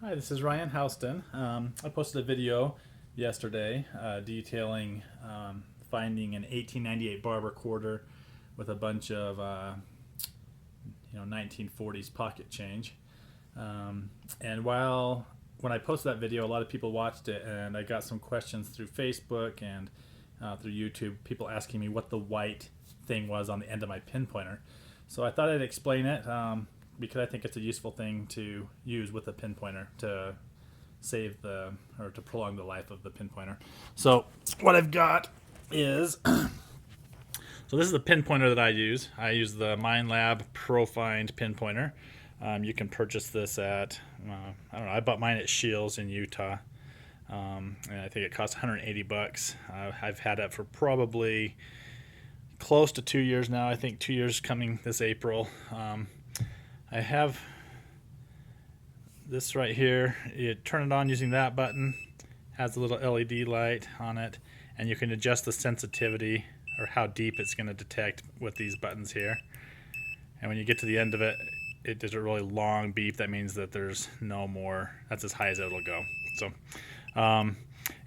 Hi, this is Ryan Houston. I posted a video yesterday detailing finding an 1898 barber quarter with a bunch of 1940s pocket change. And when I posted that video, a lot of people watched it, and I got some questions through Facebook and through YouTube. People asking me what the white thing was on the end of my pinpointer. So I thought I'd explain it. Because I think it's a useful thing to use with a pinpointer to to prolong the life of the pinpointer. So what I've got is, so this is the pinpointer that I use. I use the MindLab ProFind pinpointer. You can purchase this at, I don't know, I bought mine at Shields in Utah. And I think it cost $180. I've had it for probably close to 2 years now. I think 2 years coming this April. I have this right here. You turn it on using that button. Has a little LED light on it, and you can adjust the sensitivity or how deep it's going to detect with these buttons here. And when you get to the end of it, it does a really long beep. That means that there's no more. That's as high as it'll go. So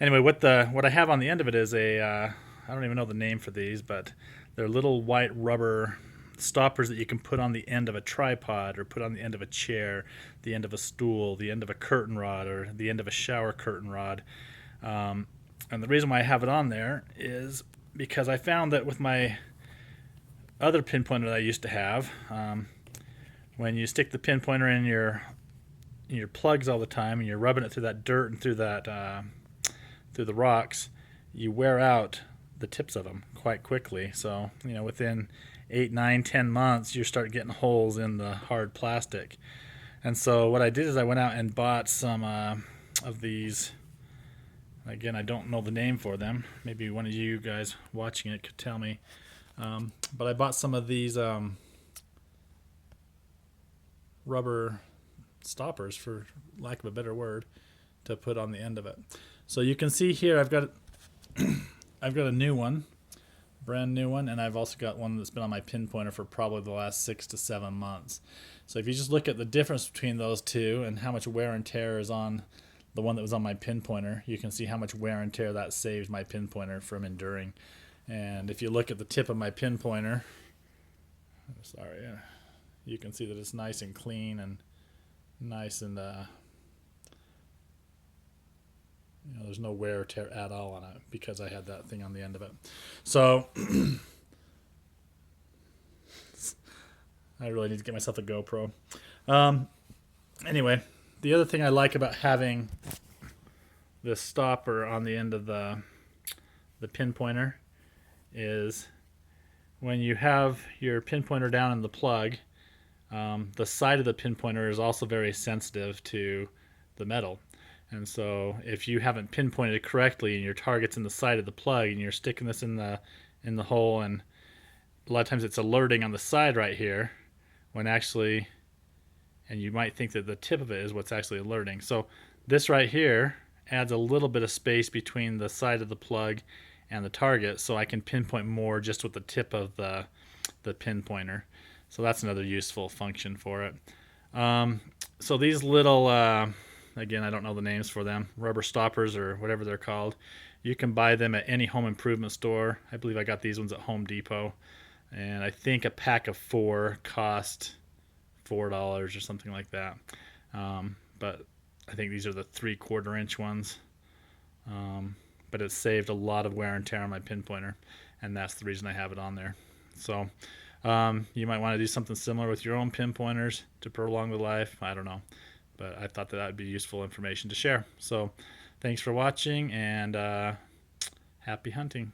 anyway, what I have on the end of it is I don't even know the name for these, but they're little white rubber stoppers that you can put on the end of a tripod or put on the end of a chair, the end of a stool, the end of a curtain rod, or the end of a shower curtain rod. And the reason why I have it on there is because I found that with my other pinpointer that I used to have, when you stick the pinpointer in your plugs all the time and you're rubbing it through that dirt and through the rocks, you wear out the tips of them quite quickly. So within 8, 9, 10 months, you start getting holes in the hard plastic. And so what I did is I went out and bought some of these. Again, I don't know the name for them. Maybe one of you guys watching it could tell me. But I bought some of these rubber stoppers, for lack of a better word, to put on the end of it. So you can see here I've got a new one, brand new one, and I've also got one that's been on my pinpointer for probably the last 6 to 7 months. So if you just look at the difference between those two and how much wear and tear is on the one that was on my pinpointer, you can see how much wear and tear that saved my pinpointer from enduring. And if you look at the tip of my pinpointer, you can see that it's nice and clean and nice and there's no wear or tear at all on it because I had that thing on the end of it. So I really need to get myself a GoPro. Anyway, the other thing I like about having this stopper on the end of the pinpointer is when you have your pinpointer down in the plug, the side of the pinpointer is also very sensitive to the metal. And so if you haven't pinpointed correctly and your target's in the side of the plug and you're sticking this in the hole, and a lot of times it's alerting on the side right here when actually, and you might think that the tip of it is what's actually alerting. So this right here adds a little bit of space between the side of the plug and the target, so I can pinpoint more just with the tip of the pinpointer. So that's another useful function for it. So these little again, I don't know the names for them, rubber stoppers or whatever they're called. You can buy them at any home improvement store. I believe I got these ones at Home Depot. And I think a pack of 4 cost $4 or something like that. But I think these are the 3/4 inch ones. But it saved a lot of wear and tear on my pinpointer, and that's the reason I have it on there. So you might want to do something similar with your own pinpointers to prolong the life. I don't know. But I thought that would be useful information to share. So thanks for watching, and happy hunting.